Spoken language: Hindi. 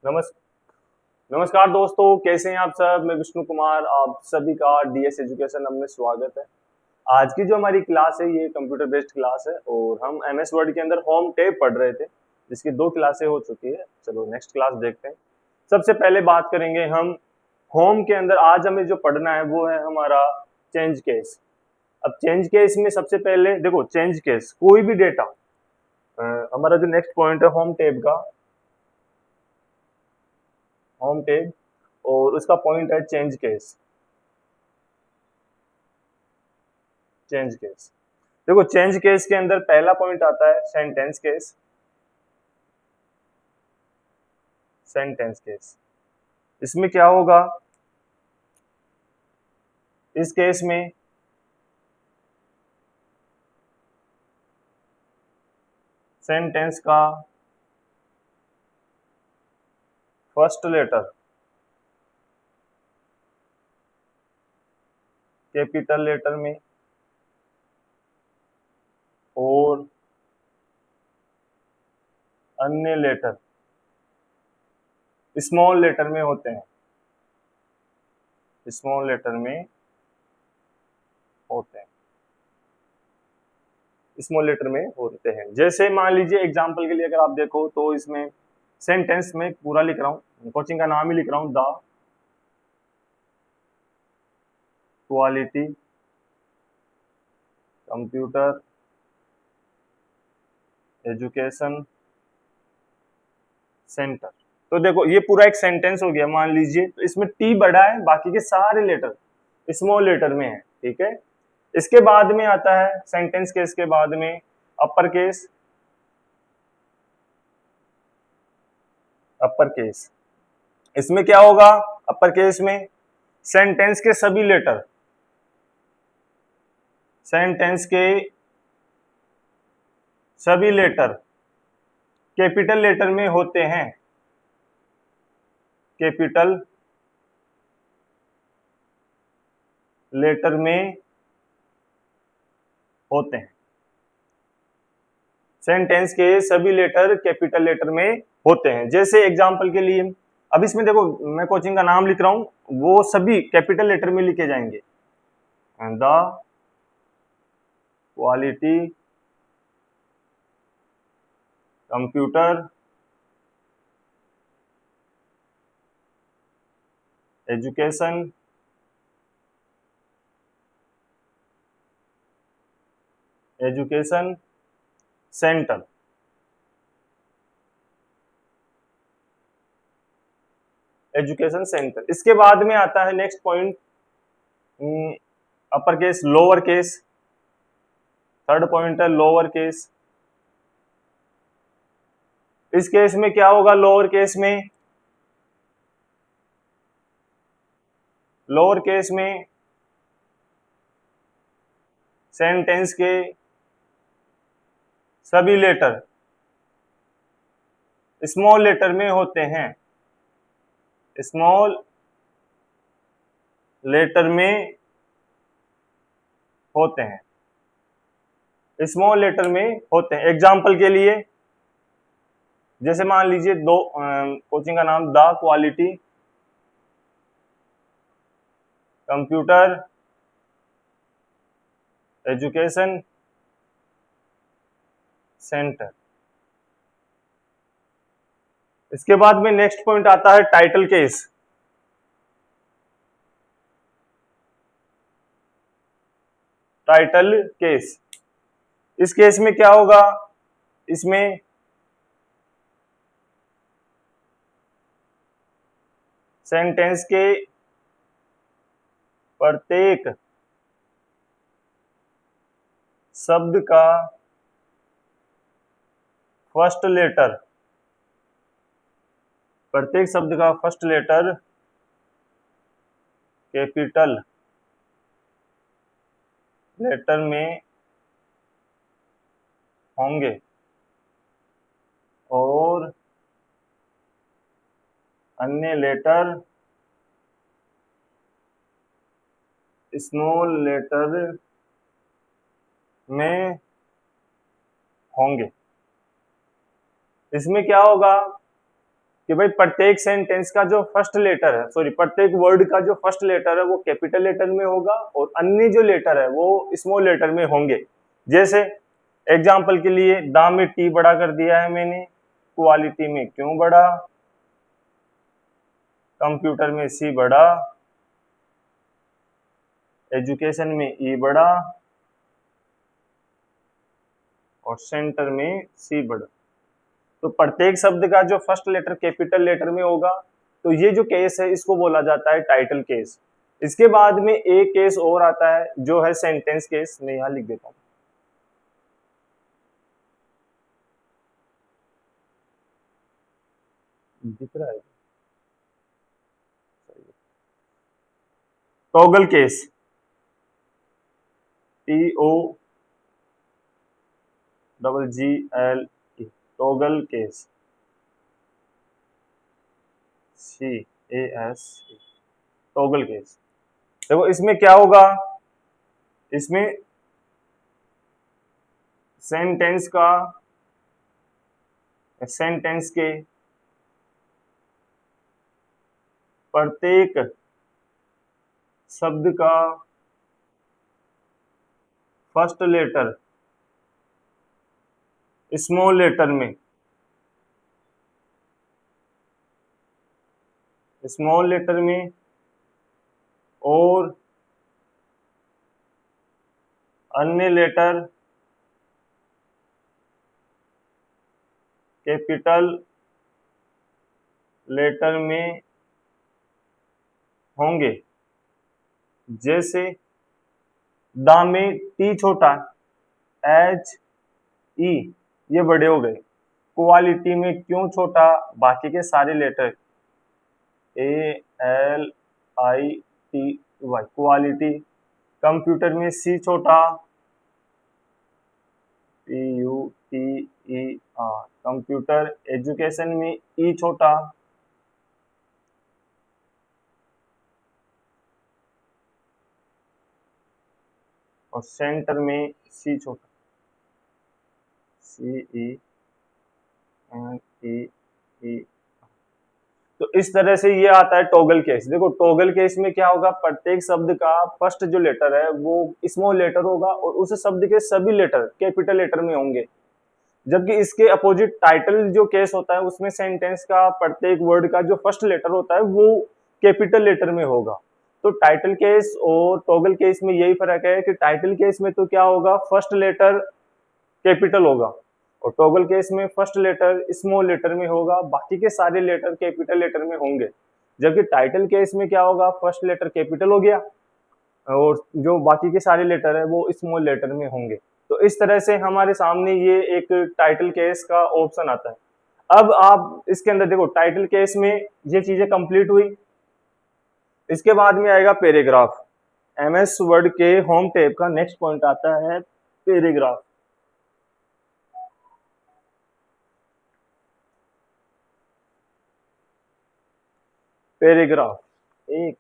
नमस् नमस्कार दोस्तों, कैसे हैं आप सब। मैं विष्णु कुमार, आप सभी का डीएस एजुकेशन हब में स्वागत है। आज की जो हमारी क्लास है ये कंप्यूटर बेस्ड क्लास है और हम एमएस वर्ड के अंदर होम टैब पढ़ रहे थे, जिसकी 2 क्लासें हो चुकी है। चलो नेक्स्ट क्लास देखते हैं। सबसे पहले बात करेंगे हम होम के अंदर। आज हमें जो पढ़ना है वो है हमारा चेंज केस। अब चेंज केस में सबसे पहले देखो, चेंज केस कोई भी डेटा, हमारा जो नेक्स्ट पॉइंट है होम टैब का, होम टैब, और उसका पॉइंट है चेंज केस। चेंज केस, देखो चेंज केस के अंदर पहला पॉइंट आता है सेंटेंस केस। सेंटेंस केस, इसमें क्या होगा, इस केस में सेंटेंस का फर्स्ट लेटर कैपिटल लेटर में और अन्य लेटर स्मॉल लेटर में होते हैं। स्मॉल लेटर में होते हैं, स्मॉल लेटर में होते हैं। जैसे मान लीजिए एग्जांपल के लिए अगर आप देखो तो इसमें सेंटेंस में पूरा लिख रहा हूं, कोचिंग का नाम ही लिख रहा हूं, the quality computer education centre. तो देखो ये पूरा एक सेंटेंस हो गया। मान लीजिए तो इसमें टी बड़ा है, बाकी के सारे लेटर स्मॉल लेटर में है, ठीक है। इसके बाद में आता है सेंटेंस केस के बाद में अपर केस। अपर केस, इसमें क्या होगा, अपर केस में सेंटेंस के सभी लेटर, सेंटेंस के सभी लेटर कैपिटल लेटर में होते हैं। कैपिटल लेटर में होते हैं। सेंटेंस के सभी लेटर कैपिटल लेटर में होते हैं। जैसे एग्जांपल के लिए अब इसमें देखो, मैं कोचिंग का नाम लिख रहा हूं, वो सभी कैपिटल लेटर में लिखे जाएंगे। The quality computer education education centre. Education centre, इसके बाद में आता है next point upper case lower case. Third point है लोअर केस। इस केस में क्या होगा, लोअर केस में, लोअर केस में सेंटेंस के सभी लेटर स्मॉल लेटर में होते हैं। स्मॉल लेटर में होते हैं, स्मॉल लेटर में होते हैं। एग्जाम्पल के लिए जैसे मान लीजिए दो कोचिंग का नाम the quality computer education centre. इसके बाद में नेक्स्ट पॉइंट आता है टाइटल केस। टाइटल केस, इस केस में क्या होगा, इसमें सेंटेंस के प्रत्येक शब्द का फर्स्ट लेटर, प्रत्येक शब्द का फर्स्ट लेटर कैपिटल लेटर में होंगे और अन्य लेटर स्मॉल लेटर में होंगे। इसमें क्या होगा, कि भाई प्रत्येक सेंटेंस का जो फर्स्ट लेटर है, सॉरी प्रत्येक वर्ड का जो फर्स्ट लेटर है वो कैपिटल लेटर में होगा और अन्य जो लेटर है वो स्मॉल लेटर में होंगे। जैसे एग्जाम्पल के लिए दाम में टी बड़ा कर दिया है मैंने, क्वालिटी में क्यों बड़ा, कंप्यूटर में सी बड़ा, एजुकेशन में ई बड़ा और सेंटर में सी बड़ा। तो प्रत्येक शब्द का जो फर्स्ट लेटर कैपिटल लेटर में होगा, तो ये जो केस है इसको बोला जाता है टाइटल केस। इसके बाद में एक केस और आता है जो है सेंटेंस केस। मैं यहां लिख देता हूं, दिख रहा है toggle case, TOGGLE, toggle case, CAS, toggle case. देखो इसमें क्या होगा, इसमें सेंटेंस के प्रत्येक शब्द का फर्स्ट लेटर स्मॉल लेटर में, स्मॉल लेटर में और अन्य लेटर कैपिटल लेटर में होंगे। जैसे दा में टी छोटा, एच ई ये बड़े हो गए, क्वालिटी में क्यों छोटा, बाकी के सारे लेटर ALITY, क्वालिटी, कंप्यूटर में सी छोटा, PUTER, कंप्यूटर, एजुकेशन में ई छोटा, और सेंटर में सी छोटा, CENTER। तो इस तरह से ये आता है टॉगल केस। देखो टॉगल केस में क्या होगा, प्रत्येक शब्द का फर्स्ट जो लेटर है वो स्मॉल लेटर होगा और उस शब्द के सभी लेटर कैपिटल लेटर में होंगे। जबकि इसके अपोजिट टाइटल जो केस होता है उसमें सेंटेंस का प्रत्येक वर्ड का जो फर्स्ट लेटर होता है वो कैपिटल लेटर में होगा। तो टाइटल केस और टॉगल केस में यही फर्क है कि टाइटल केस में तो क्या होगा, फर्स्ट लेटर कैपिटल होगा और टॉगल केस में फर्स्ट लेटर स्मॉल लेटर में होगा, बाकी के सारे लेटर कैपिटल लेटर में होंगे। जबकि टाइटल केस में क्या होगा, फर्स्ट लेटर कैपिटल हो गया और जो बाकी के सारे लेटर है वो स्मॉल लेटर में होंगे। तो इस तरह से हमारे सामने ये एक टाइटल केस का ऑप्शन आता है। अब आप इसके अंदर देखो टाइटल केस में ये चीजें कंप्लीट हुई। इसके बाद में आएगा पैराग्राफ। MS वर्ड के होम टैब का नेक्स्ट पॉइंट आता है पैराग्राफ। पैराग्राफ एक